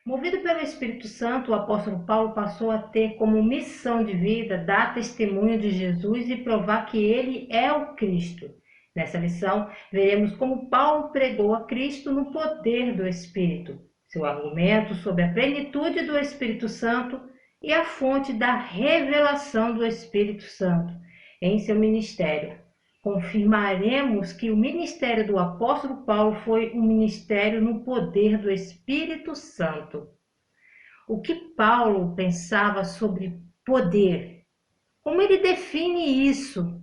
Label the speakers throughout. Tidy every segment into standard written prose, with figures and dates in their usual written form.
Speaker 1: Movido pelo Espírito Santo, o apóstolo Paulo passou a ter como missão de vida dar testemunho de Jesus e provar que ele é o Cristo. Nessa lição, veremos como Paulo pregou a Cristo no poder do Espírito, seu argumento sobre a plenitude do Espírito Santo e a fonte da revelação do Espírito Santo em seu ministério. Confirmaremos que o ministério do apóstolo Paulo foi um ministério no poder do Espírito Santo. O que Paulo pensava sobre poder? Como ele define isso?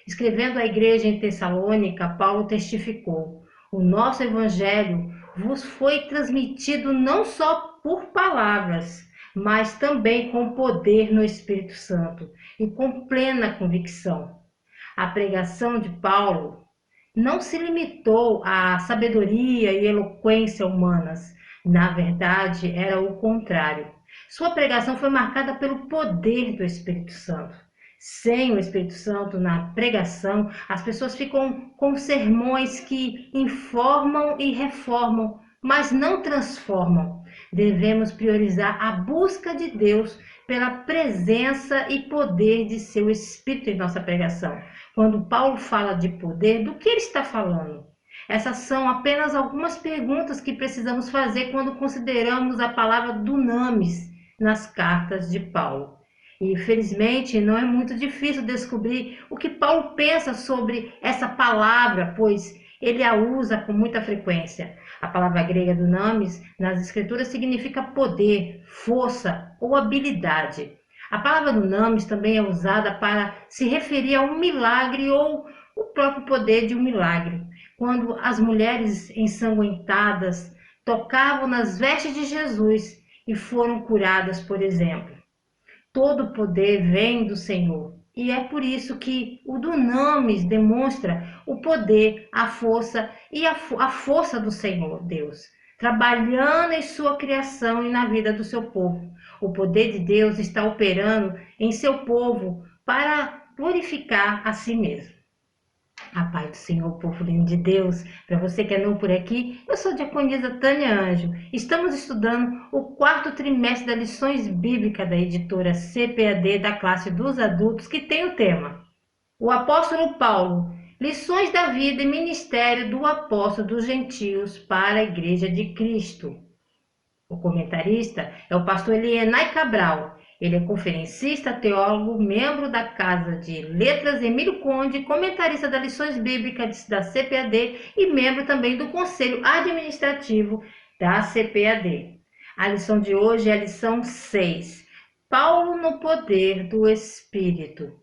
Speaker 1: Escrevendo à igreja em Tessalônica, Paulo testificou: o nosso evangelho vos foi transmitido não só por palavras, mas também com poder no Espírito Santo e com plena convicção. A pregação de Paulo não se limitou à sabedoria e eloquência humanas. Na verdade, era o contrário. Sua pregação foi marcada pelo poder do Espírito Santo. Sem o Espírito Santo na pregação, as pessoas ficam com sermões que informam e reformam, mas não transformam. Devemos priorizar a busca de Deus pela presença e poder de seu Espírito em nossa pregação. Quando Paulo fala de poder, do que ele está falando? Essas são apenas algumas perguntas que precisamos fazer quando consideramos a palavra dunamis nas cartas de Paulo. E, felizmente, não é muito difícil descobrir o que Paulo pensa sobre essa palavra, pois ele a usa com muita frequência. A palavra grega dunamis nas escrituras significa poder, força ou habilidade. A palavra dunamis também é usada para se referir a um milagre ou o próprio poder de um milagre. Quando as mulheres ensanguentadas tocavam nas vestes de Jesus e foram curadas, por exemplo. Todo o poder vem do Senhor. E é por isso que o dunamis demonstra o poder, a força e a força do Senhor, Deus, trabalhando em sua criação e na vida do seu povo. O poder de Deus está operando em seu povo para glorificar a si mesmo. A paz do Senhor, povo lindo de Deus. Para você que é novo por aqui, eu sou a diaconisa Tânia Anjo. Estamos estudando o quarto trimestre das lições bíblicas da editora CPAD da classe dos adultos, que tem o tema O apóstolo Paulo, lições da vida e ministério do apóstolo dos gentios para a igreja de Cristo. O comentarista é o pastor Elienay Cabral. Ele é conferencista, teólogo, membro da Casa de Letras Emílio Conde, comentarista das lições bíblicas da CPAD e membro também do Conselho Administrativo da CPAD. A lição de hoje é a lição 6. Paulo no poder do Espírito.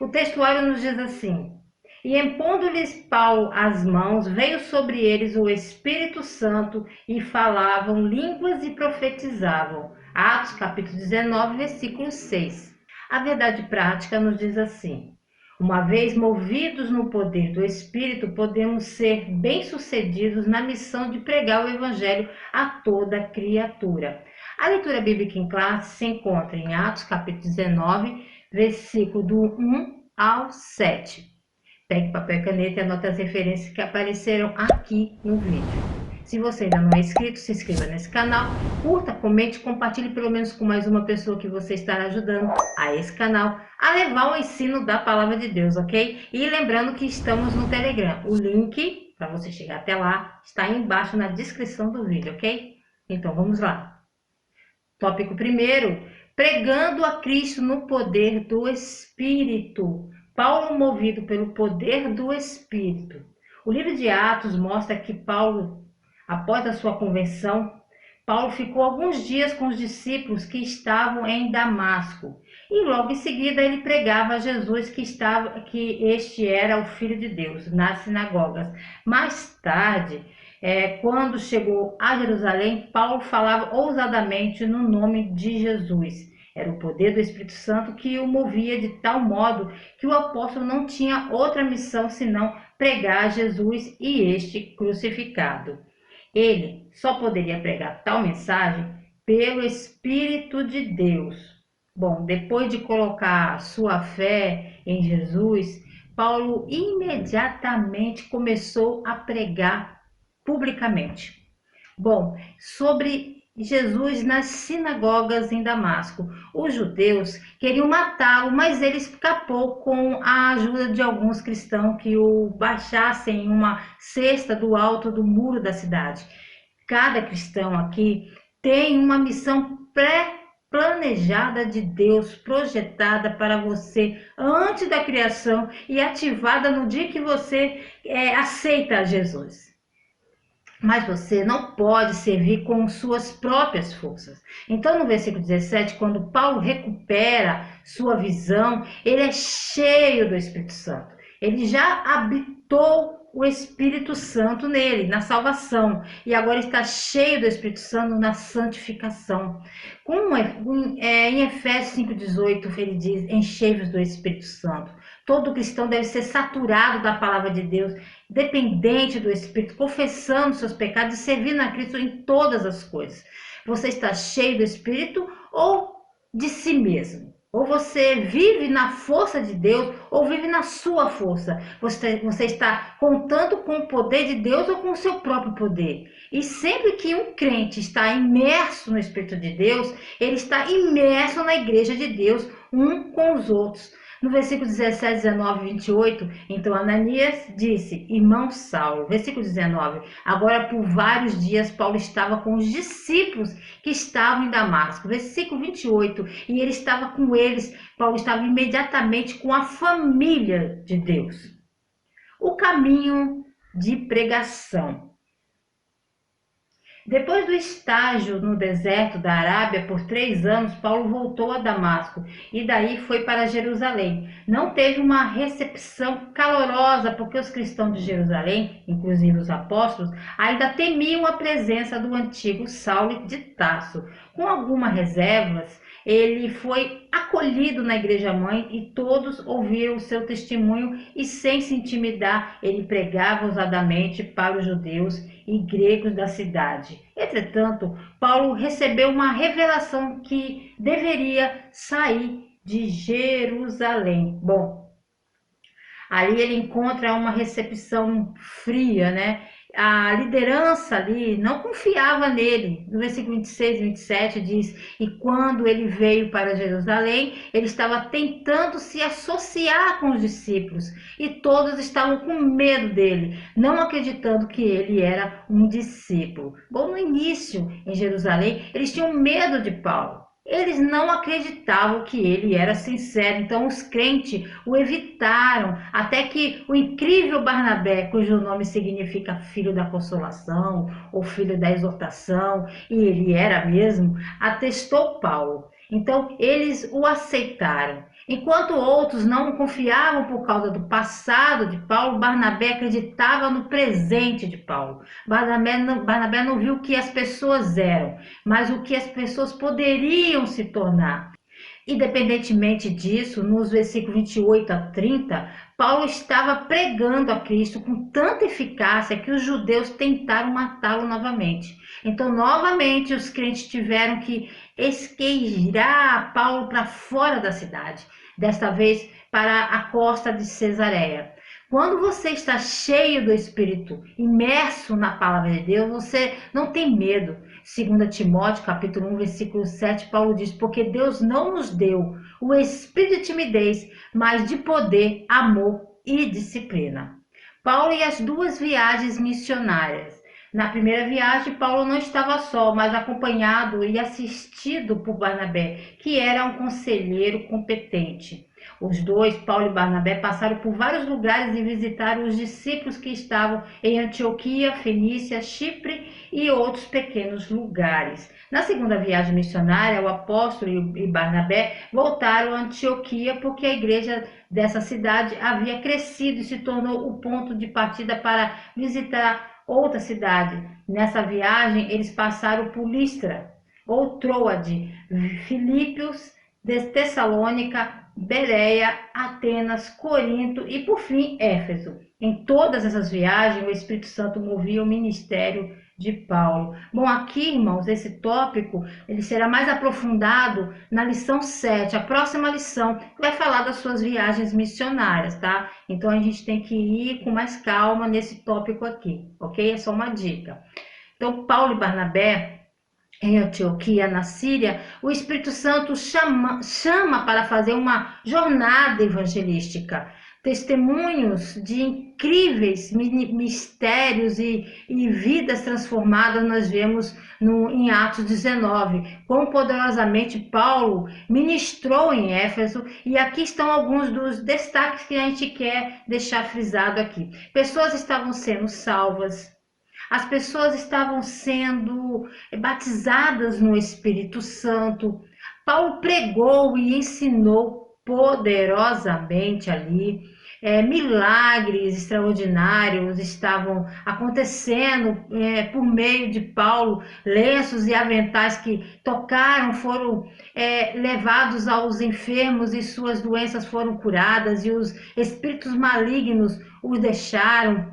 Speaker 1: O textuário nos diz assim: E impondo-lhes Paulo as mãos, veio sobre eles o Espírito Santo e falavam línguas e profetizavam. Atos capítulo 19, versículo 6. A verdade prática nos diz assim: uma vez movidos no poder do Espírito, podemos ser bem-sucedidos na missão de pregar o Evangelho a toda criatura. A leitura bíblica em classe se encontra em Atos capítulo 19, versículo do 1 ao 7. Pegue papel e caneta e anote as referências que apareceram aqui no vídeo. Se você ainda não é inscrito, se inscreva nesse canal, curta, comente, compartilhe pelo menos com mais uma pessoa que você estará ajudando a esse canal a levar o ensino da palavra de Deus, ok? E lembrando que estamos no Telegram. O link para você chegar até lá está aí embaixo na descrição do vídeo, ok? Então vamos lá. Tópico primeiro: pregando a Cristo no poder do Espírito. Paulo movido pelo poder do Espírito. O livro de Atos mostra que Paulo, após a sua conversão, Paulo ficou alguns dias com os discípulos que estavam em Damasco. E logo em seguida ele pregava a Jesus que este era o Filho de Deus nas sinagogas. Mais tarde, quando chegou a Jerusalém, Paulo falava ousadamente no nome de Jesus. Era o poder do Espírito Santo que o movia de tal modo que o apóstolo não tinha outra missão senão pregar Jesus e este crucificado. Ele só poderia pregar tal mensagem pelo Espírito de Deus. Bom, depois de colocar sua fé em Jesus, Paulo imediatamente começou a pregar publicamente. Bom, sobre Jesus nas sinagogas em Damasco. Os judeus queriam matá-lo, mas ele escapou com a ajuda de alguns cristãos que o baixassem em uma cesta do alto do muro da cidade. Cada cristão aqui tem uma missão pré-planejada de Deus, projetada para você antes da criação e ativada no dia que você aceita Jesus. Mas você não pode servir com suas próprias forças. Então, no versículo 17, quando Paulo recupera sua visão, ele é cheio do Espírito Santo. Ele já habitou o Espírito Santo nele, na salvação, e agora está cheio do Espírito Santo na santificação. Em Efésios 5,18, ele diz: enchei-vos do Espírito Santo. Todo cristão deve ser saturado da palavra de Deus, dependente do Espírito, confessando seus pecados e servindo a Cristo em todas as coisas. Você está cheio do Espírito ou de si mesmo? Ou você vive na força de Deus ou vive na sua força? Você está contando com o poder de Deus ou com o seu próprio poder? E sempre que um crente está imerso no Espírito de Deus, ele está imerso na igreja de Deus, um com os outros. No versículo 17, 19 e 28, então Ananias disse: irmão Saulo. Versículo 19, agora por vários dias Paulo estava com os discípulos que estavam em Damasco. Versículo 28, e ele estava com eles. Paulo estava imediatamente com a família de Deus. O caminho de pregação. Depois do estágio no deserto da Arábia por 3 anos, Paulo voltou a Damasco e daí foi para Jerusalém. Não teve uma recepção calorosa porque os cristãos de Jerusalém, inclusive os apóstolos, ainda temiam a presença do antigo Saulo de Tarso. Com algumas reservas, ele foi acolhido na igreja-mãe e todos ouviram o seu testemunho e, sem se intimidar, ele pregava ousadamente para os judeus e gregos da cidade. Entretanto, Paulo recebeu uma revelação que deveria sair de Jerusalém. Bom, ali ele encontra uma recepção fria, né? A liderança ali não confiava nele. No versículo 26 e 27 diz: e quando ele veio para Jerusalém, ele estava tentando se associar com os discípulos e todos estavam com medo dele, não acreditando que ele era um discípulo. Bom, no início, em Jerusalém, eles tinham medo de Paulo. Eles não acreditavam que ele era sincero, então os crentes o evitaram, até que o incrível Barnabé, cujo nome significa filho da consolação ou filho da exortação, e ele era mesmo, atestou Paulo. Então eles o aceitaram. Enquanto outros não confiavam por causa do passado de Paulo, Barnabé acreditava no presente de Paulo. Barnabé não viu o que as pessoas eram, mas o que as pessoas poderiam se tornar. Independentemente disso, nos versículos 28 a 30, Paulo estava pregando a Cristo com tanta eficácia que os judeus tentaram matá-lo novamente. Então, novamente, os crentes tiveram que esqueirar Paulo para fora da cidade, desta vez para a costa de Cesareia. Quando você está cheio do Espírito, imerso na palavra de Deus, você não tem medo. 2 Timóteo, capítulo 1, versículo 7, Paulo diz: porque Deus não nos deu o espírito de timidez, mas de poder, amor e disciplina. Paulo e as 2 viagens missionárias. Na primeira viagem, Paulo não estava só, mas acompanhado e assistido por Barnabé, que era um conselheiro competente. Os dois, Paulo e Barnabé, passaram por vários lugares e visitaram os discípulos que estavam em Antioquia, Fenícia, Chipre e outros pequenos lugares. Na segunda viagem missionária, o apóstolo e Barnabé voltaram a Antioquia porque a igreja dessa cidade havia crescido e se tornou o ponto de partida para visitar outra cidade. Nessa viagem, eles passaram por Listra, ou Troade, Filípios, Tessalônica, Bereia, Atenas, Corinto e, por fim, Éfeso. Em todas essas viagens, o Espírito Santo movia o ministério de Paulo. Bom, aqui, irmãos, esse tópico ele será mais aprofundado na lição 7, a próxima lição, que vai falar das suas viagens missionárias, tá? Então, a gente tem que ir com mais calma nesse tópico aqui, ok? É só uma dica. Então, Paulo e Barnabé em Antioquia, na Síria, o Espírito Santo chama para fazer uma jornada evangelística. Testemunhos de incríveis mistérios e vidas transformadas nós vemos em Atos 19. Quão poderosamente Paulo ministrou em Éfeso, e aqui estão alguns dos destaques que a gente quer deixar frisado aqui. Pessoas estavam sendo salvas, as pessoas estavam sendo batizadas no Espírito Santo. Paulo pregou e ensinou poderosamente ali. Milagres extraordinários estavam acontecendo por meio de Paulo. Lenços e aventais que tocaram foram levados aos enfermos e suas doenças foram curadas, e os espíritos malignos os deixaram.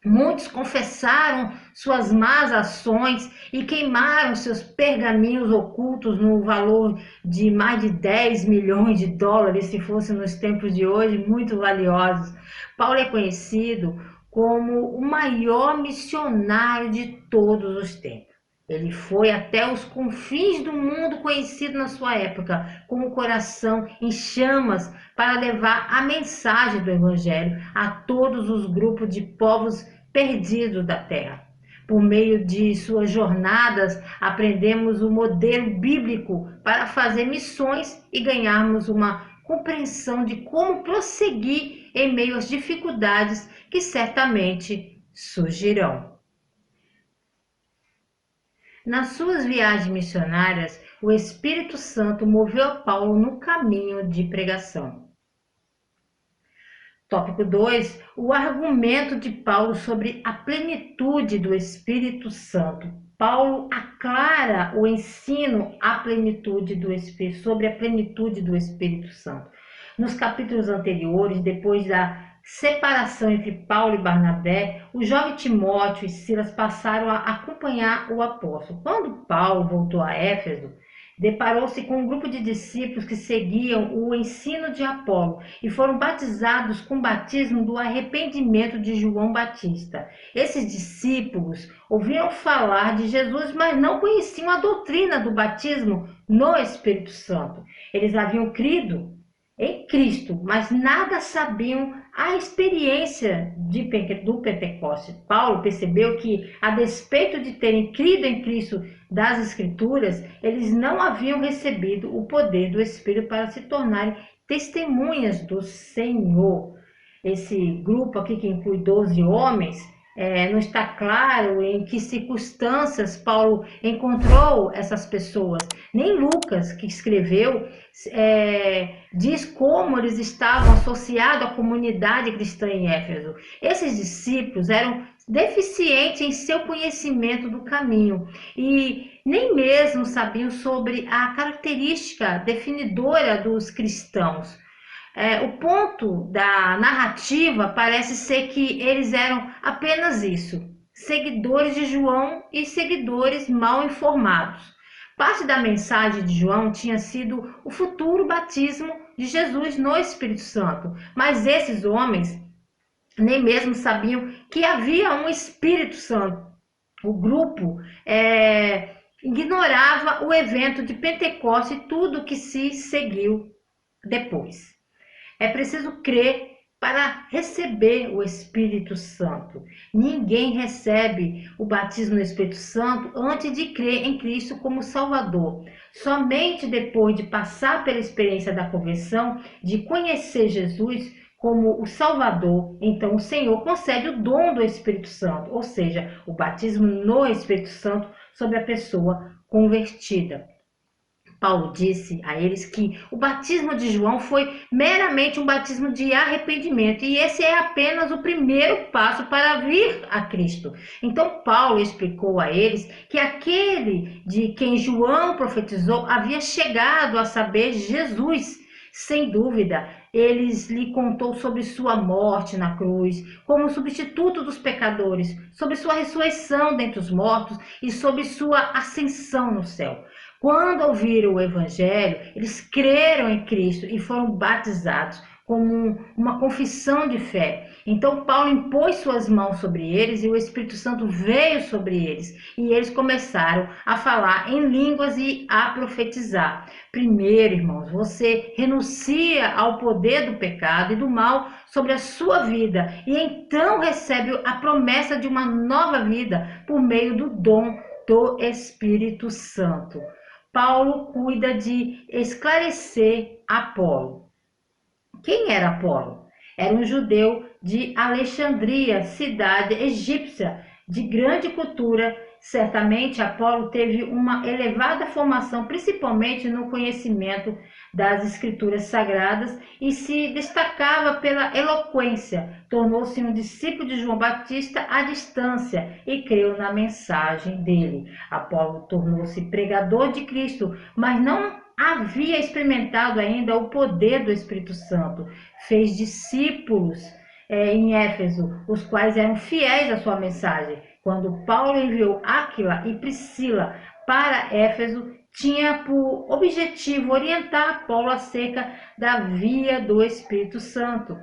Speaker 1: Muitos confessaram suas más ações e queimaram seus pergaminhos ocultos no valor de mais de 10 milhões de dólares, se fosse nos tempos de hoje, muito valiosos. Paulo é conhecido como o maior missionário de todos os tempos. Ele foi até os confins do mundo conhecido na sua época, com o coração em chamas para levar a mensagem do Evangelho a todos os grupos de povos perdidos da terra. Por meio de suas jornadas, aprendemos o modelo bíblico para fazer missões e ganharmos uma compreensão de como prosseguir em meio às dificuldades que certamente surgirão. Nas suas viagens missionárias, o Espírito Santo moveu a Paulo no caminho de pregação. Tópico 2. O argumento de Paulo sobre a plenitude do Espírito Santo. Paulo aclara o ensino sobre a plenitude do Espírito Santo. Nos capítulos anteriores, depois da separação entre Paulo e Barnabé, o jovem Timóteo e Silas passaram a acompanhar o apóstolo. Quando Paulo voltou a Éfeso, deparou-se com um grupo de discípulos que seguiam o ensino de Apolo e foram batizados com o batismo do arrependimento de João Batista. Esses discípulos ouviram falar de Jesus, mas não conheciam a doutrina do batismo no Espírito Santo. Eles haviam crido em Cristo, mas nada sabiam a experiência do Pentecostes. Paulo percebeu que, a despeito de terem crido em Cristo das Escrituras, eles não haviam recebido o poder do Espírito para se tornarem testemunhas do Senhor. Esse grupo aqui, que inclui 12 homens, não está claro em que circunstâncias Paulo encontrou essas pessoas. Nem Lucas, que escreveu, diz como eles estavam associados à comunidade cristã em Éfeso. Esses discípulos eram deficientes em seu conhecimento do caminho e nem mesmo sabiam sobre a característica definidora dos cristãos. O ponto da narrativa parece ser que eles eram apenas isso, seguidores de João e seguidores mal informados. Parte da mensagem de João tinha sido o futuro batismo de Jesus no Espírito Santo, mas esses homens nem mesmo sabiam que havia um Espírito Santo. O grupo ignorava o evento de Pentecostes e tudo que se seguiu depois. É preciso crer para receber o Espírito Santo. Ninguém recebe o batismo no Espírito Santo antes de crer em Cristo como Salvador. Somente depois de passar pela experiência da conversão, de conhecer Jesus como o Salvador, então o Senhor concede o dom do Espírito Santo, ou seja, o batismo no Espírito Santo sobre a pessoa convertida. Paulo disse a eles que o batismo de João foi meramente um batismo de arrependimento, e esse é apenas o primeiro passo para vir a Cristo. Então Paulo explicou a eles que aquele de quem João profetizou havia chegado a saber Jesus. Sem dúvida, ele lhe contou sobre sua morte na cruz, como substituto dos pecadores, sobre sua ressurreição dentre os mortos e sobre sua ascensão no céu. Quando ouviram o Evangelho, eles creram em Cristo e foram batizados como uma confissão de fé. Então Paulo impôs suas mãos sobre eles e o Espírito Santo veio sobre eles. E eles começaram a falar em línguas e a profetizar. Primeiro, irmãos, você renuncia ao poder do pecado e do mal sobre a sua vida e então recebe a promessa de uma nova vida por meio do dom do Espírito Santo. Paulo cuida de esclarecer Apolo. Quem era Apolo? Era um judeu de Alexandria, cidade egípcia de grande cultura. Certamente Apolo teve uma elevada formação, principalmente no conhecimento das escrituras sagradas, e se destacava pela eloquência. Tornou-se um discípulo de João Batista à distância e creu na mensagem dele. Apolo tornou-se pregador de Cristo, mas não havia experimentado ainda o poder do Espírito Santo. Fez discípulos em Éfeso, os quais eram fiéis à sua mensagem. Quando Paulo enviou Áquila e Priscila para Éfeso, tinha por objetivo orientar Paulo acerca da via do Espírito Santo.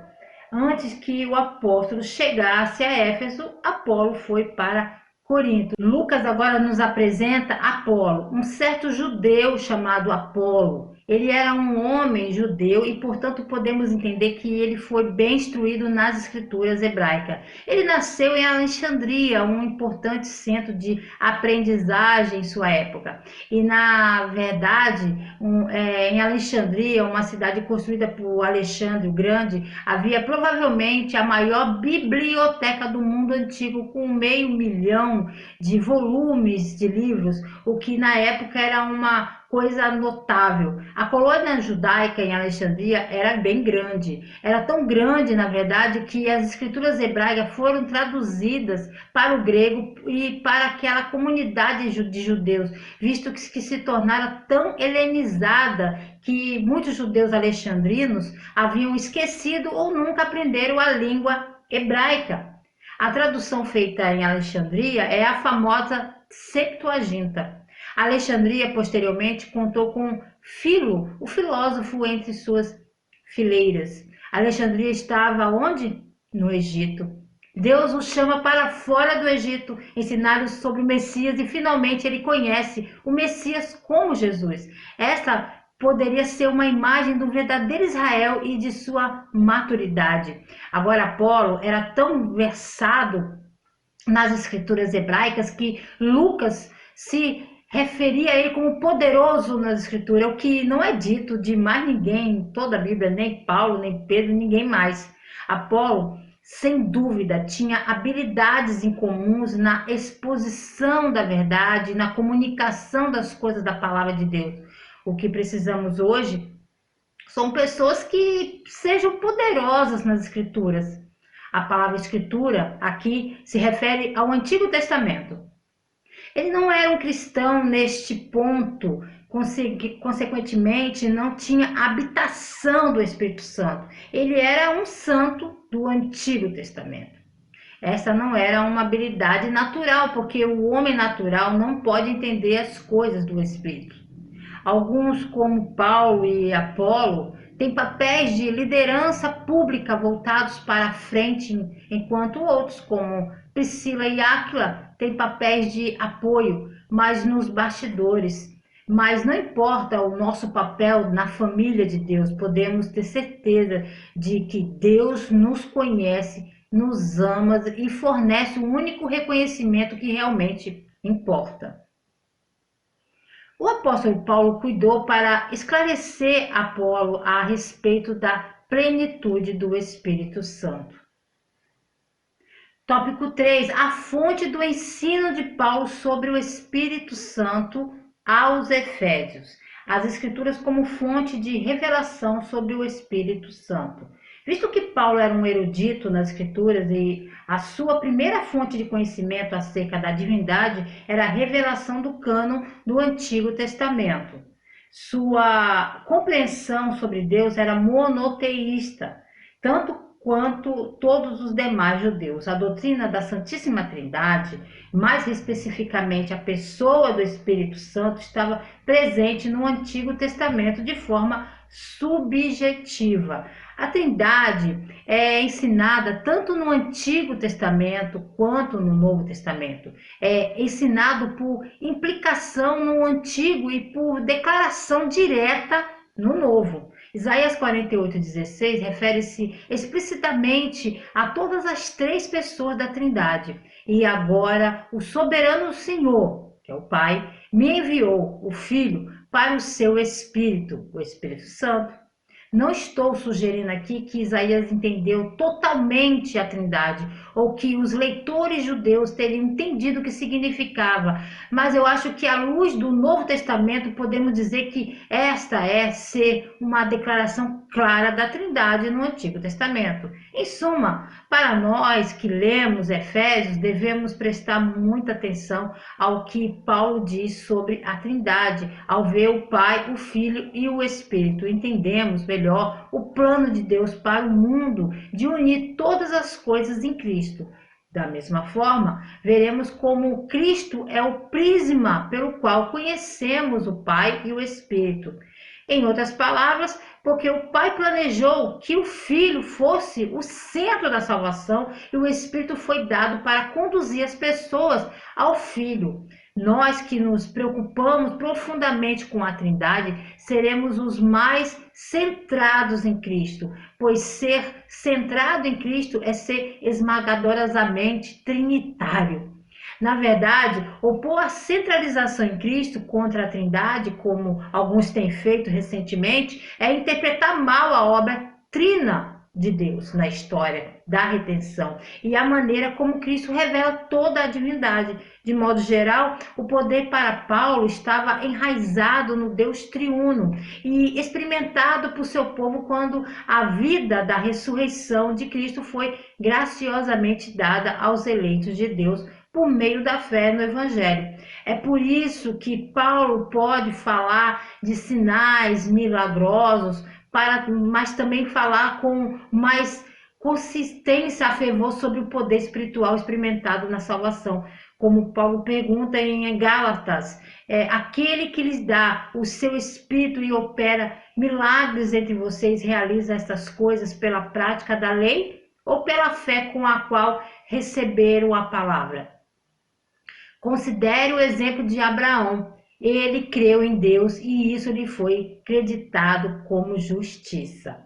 Speaker 1: Antes que o apóstolo chegasse a Éfeso, Apolo foi para Corinto. Lucas agora nos apresenta Apolo, um certo judeu chamado Apolo. Ele era um homem judeu e, portanto, podemos entender que ele foi bem instruído nas escrituras hebraicas. Ele nasceu em Alexandria, um importante centro de aprendizagem em sua época. E, na verdade, em Alexandria, uma cidade construída por Alexandre o Grande, havia provavelmente a maior biblioteca do mundo antigo, com 500.000 de volumes de livros, o que na época era uma coisa notável. A colônia judaica em Alexandria era bem grande. Era tão grande, na verdade, que as escrituras hebraicas foram traduzidas para o grego e para aquela comunidade de judeus, visto que se tornara tão helenizada que muitos judeus alexandrinos haviam esquecido ou nunca aprenderam a língua hebraica. A tradução feita em Alexandria é a famosa Septuaginta. Alexandria, posteriormente, contou com Filo, o filósofo, entre suas fileiras. Alexandria estava onde? No Egito. Deus o chama para fora do Egito, ensinar-lhe sobre o Messias, e finalmente ele conhece o Messias como Jesus. Essa poderia ser uma imagem do verdadeiro Israel e de sua maturidade. Agora, Apolo era tão versado nas escrituras hebraicas que Lucas se referia a ele como poderoso nas escrituras, o que não é dito de mais ninguém em toda a Bíblia, nem Paulo, nem Pedro, ninguém mais. Apolo, sem dúvida, tinha habilidades incomuns na exposição da verdade, na comunicação das coisas da palavra de Deus. O que precisamos hoje são pessoas que sejam poderosas nas escrituras. A palavra escritura aqui se refere ao Antigo Testamento. Ele não era um cristão neste ponto, consequentemente não tinha habitação do Espírito Santo. Ele era um santo do Antigo Testamento. Essa não era uma habilidade natural, porque o homem natural não pode entender as coisas do Espírito. Alguns, como Paulo e Apolo, têm papéis de liderança pública voltados para a frente, enquanto outros, como Priscila e Áquila, têm papéis de apoio, mas nos bastidores. Mas não importa o nosso papel na família de Deus, podemos ter certeza de que Deus nos conhece, nos ama e fornece o único reconhecimento que realmente importa. O apóstolo Paulo cuidou para esclarecer Apolo a respeito da plenitude do Espírito Santo. Tópico 3. A fonte do ensino de Paulo sobre o Espírito Santo aos Efésios. As Escrituras como fonte de revelação sobre o Espírito Santo. Visto que Paulo era um erudito nas Escrituras e a sua primeira fonte de conhecimento acerca da divindade era a revelação do cânon do Antigo Testamento. Sua compreensão sobre Deus era monoteísta, tanto quanto todos os demais judeus. A doutrina da Santíssima Trindade, mais especificamente a pessoa do Espírito Santo, estava presente no Antigo Testamento de forma subjetiva. A Trindade é ensinada tanto no Antigo Testamento quanto no Novo Testamento. É ensinado por implicação no Antigo e por declaração direta no Novo. Isaías 48:16 refere-se explicitamente a todas as três pessoas da Trindade. E agora o soberano Senhor, que é o Pai, me enviou o Filho para o seu Espírito, o Espírito Santo. Não estou sugerindo aqui que Isaías entendeu totalmente a Trindade, ou que os leitores judeus teriam entendido o que significava, mas eu acho que à luz do Novo Testamento podemos dizer que esta é ser uma declaração clara da Trindade no Antigo Testamento. Em suma, para nós que lemos Efésios, devemos prestar muita atenção ao que Paulo diz sobre a Trindade, ao ver o Pai, o Filho e o Espírito. Entendemos melhor o plano de Deus para o mundo de unir todas as coisas em Cristo. Da mesma forma, veremos como Cristo é o prisma pelo qual conhecemos o Pai e o Espírito. Em outras palavras, porque o Pai planejou que o Filho fosse o centro da salvação e o Espírito foi dado para conduzir as pessoas ao Filho. Nós que nos preocupamos profundamente com a Trindade, seremos os mais centrados em Cristo, pois ser centrado em Cristo é ser esmagadorosamente trinitário. Na verdade, opor a centralização em Cristo contra a Trindade, como alguns têm feito recentemente, é interpretar mal a obra trina de Deus na história da redenção e a maneira como Cristo revela toda a divindade. De modo geral, o poder para Paulo estava enraizado no Deus triuno e experimentado por seu povo quando a vida da ressurreição de Cristo foi graciosamente dada aos eleitos de Deus por meio da fé no Evangelho. É por isso que Paulo pode falar de sinais milagrosos, mas também falar com mais consistência a fervor sobre o poder espiritual experimentado na salvação. Como Paulo pergunta em Gálatas, aquele que lhes dá o seu Espírito e opera milagres entre vocês, realiza estas coisas pela prática da lei ou pela fé com a qual receberam a palavra? Considere o exemplo de Abraão. Ele creu em Deus e isso lhe foi creditado como justiça.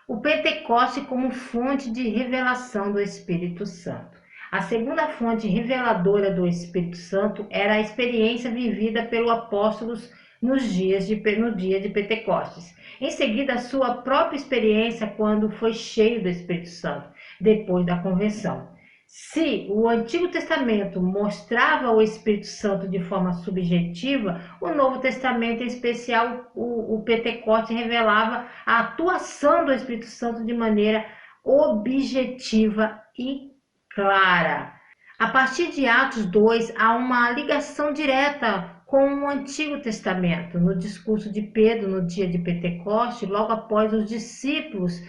Speaker 1: O Pentecoste como fonte de revelação do Espírito Santo. A segunda fonte reveladora do Espírito Santo era a experiência vivida pelos apóstolos no dia de Pentecostes. Em seguida, a sua própria experiência quando foi cheio do Espírito Santo, depois da convenção. Se o Antigo Testamento mostrava o Espírito Santo de forma subjetiva, o Novo Testamento, em especial o Pentecoste, revelava a atuação do Espírito Santo de maneira objetiva e clara. A partir de Atos 2, há uma ligação direta com o Antigo Testamento. No discurso de Pedro, no dia de Pentecoste, logo após os discípulos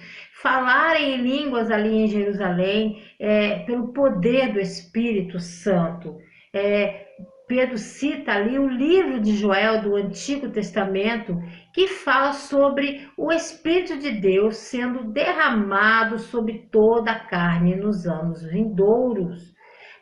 Speaker 1: falarem em línguas ali em Jerusalém, pelo poder do Espírito Santo. Pedro cita ali o livro de Joel do Antigo Testamento, que fala sobre o Espírito de Deus sendo derramado sobre toda a carne nos anos vindouros.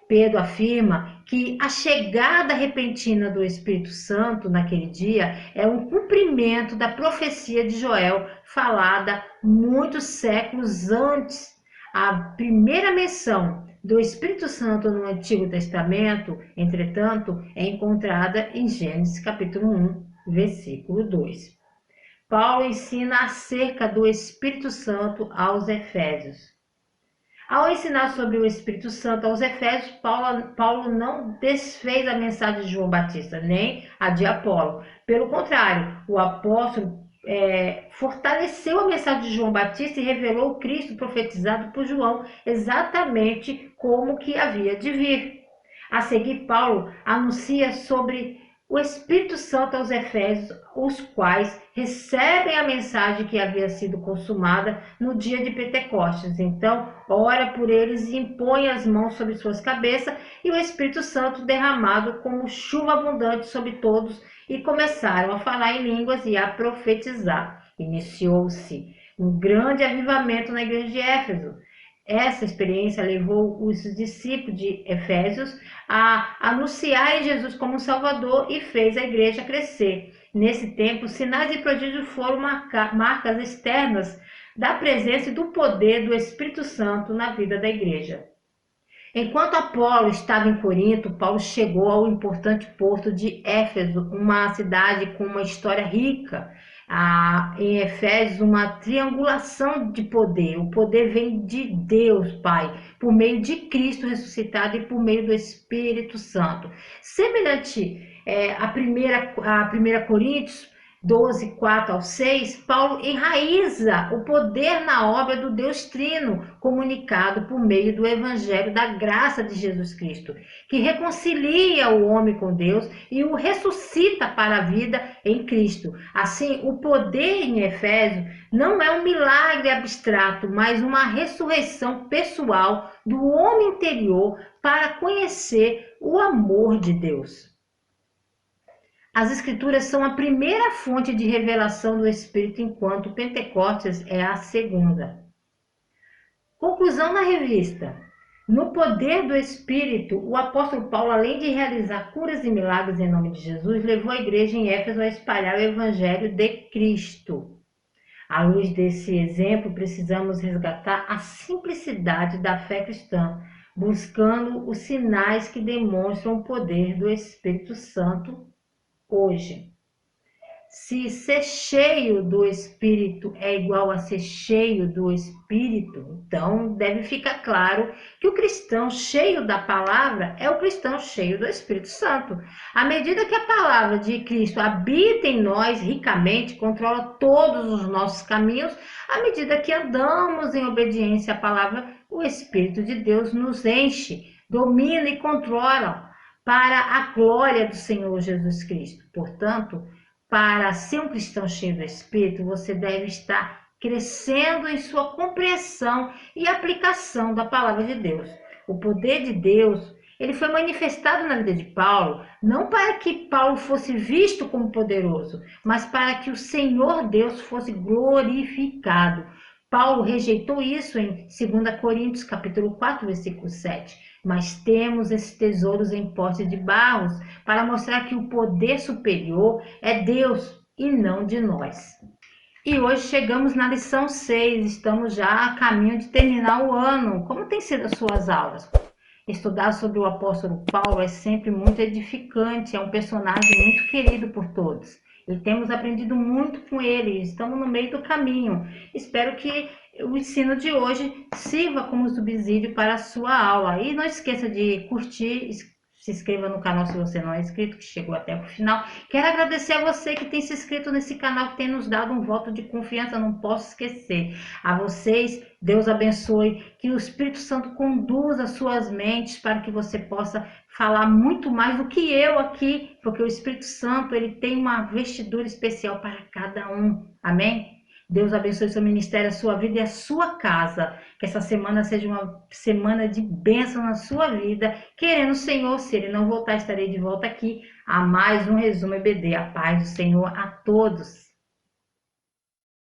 Speaker 1: Pedro afirma que a chegada repentina do Espírito Santo naquele dia é um cumprimento da profecia de Joel, falada muitos séculos antes. A primeira menção do Espírito Santo no Antigo Testamento, entretanto, é encontrada em Gênesis capítulo 1, versículo 2. Paulo ensina acerca do Espírito Santo aos Efésios. Ao ensinar sobre o Espírito Santo aos Efésios, Paulo não desfez a mensagem de João Batista, nem a de Apolo. Pelo contrário, o apóstolo fortaleceu a mensagem de João Batista e revelou o Cristo profetizado por João, exatamente como que havia de vir. A seguir, Paulo anuncia sobre o Espírito Santo aos Efésios, os quais recebem a mensagem que havia sido consumada no dia de Pentecostes. Então, ora por eles e impõe as mãos sobre suas cabeças, e o Espírito Santo derramado como chuva abundante sobre todos, e começaram a falar em línguas e a profetizar. Iniciou-se um grande avivamento na igreja de Éfeso. Essa experiência levou os discípulos de Efésios a anunciarem Jesus como Salvador e fez a igreja crescer. Nesse tempo, sinais e prodígios foram marcas externas da presença e do poder do Espírito Santo na vida da igreja. Enquanto Apolo estava em Corinto, Paulo chegou ao importante porto de Éfeso, uma cidade com uma história rica. Em Efésios, uma triangulação de poder. O poder vem de Deus, Pai, por meio de Cristo ressuscitado e por meio do Espírito Santo. Semelhante a 1 Coríntios 12, 4 ao 6, Paulo enraiza o poder na obra do Deus Trino, comunicado por meio do Evangelho da graça de Jesus Cristo, que reconcilia o homem com Deus e o ressuscita para a vida em Cristo. Assim, o poder em Efésios não é um milagre abstrato, mas uma ressurreição pessoal do homem interior para conhecer o amor de Deus. As Escrituras são a primeira fonte de revelação do Espírito, enquanto o Pentecostes é a segunda. Conclusão na revista. No poder do Espírito, o apóstolo Paulo, além de realizar curas e milagres em nome de Jesus, levou a igreja em Éfeso a espalhar o Evangelho de Cristo. À luz desse exemplo, precisamos resgatar a simplicidade da fé cristã, buscando os sinais que demonstram o poder do Espírito Santo hoje. Se ser cheio do Espírito é igual a ser cheio do Espírito, então deve ficar claro que o cristão cheio da palavra é o cristão cheio do Espírito Santo. À medida que a palavra de Cristo habita em nós ricamente, controla todos os nossos caminhos, à medida que andamos em obediência à palavra, o Espírito de Deus nos enche, domina e controla para a glória do Senhor Jesus Cristo. Portanto, para ser um cristão cheio do Espírito, você deve estar crescendo em sua compreensão e aplicação da palavra de Deus. O poder de Deus, ele foi manifestado na vida de Paulo, não para que Paulo fosse visto como poderoso, mas para que o Senhor Deus fosse glorificado. Paulo rejeitou isso em 2 Coríntios, capítulo 4, versículo 7. Mas temos esses tesouros em potes de barros para mostrar que o poder superior é Deus e não de nós. E hoje chegamos na lição 6, estamos já a caminho de terminar o ano. Como tem sido as suas aulas? Estudar sobre o apóstolo Paulo é sempre muito edificante, é um personagem muito querido por todos. E temos aprendido muito com ele, estamos no meio do caminho. Espero que o ensino de hoje sirva como subsídio para a sua aula. E não esqueça de curtir, se inscreva no canal se você não é inscrito, que chegou até o final. Quero agradecer a você que tem se inscrito nesse canal, que tem nos dado um voto de confiança, não posso esquecer. A vocês, Deus abençoe, que o Espírito Santo conduza suas mentes para que você possa falar muito mais do que eu aqui, porque o Espírito Santo, ele tem uma vestidura especial para cada um. Amém? Deus abençoe seu ministério, a sua vida e a sua casa. Que essa semana seja uma semana de bênção na sua vida. Querendo o Senhor, se Ele não voltar, estarei de volta aqui a mais um Resumo EBD. A paz do Senhor a todos.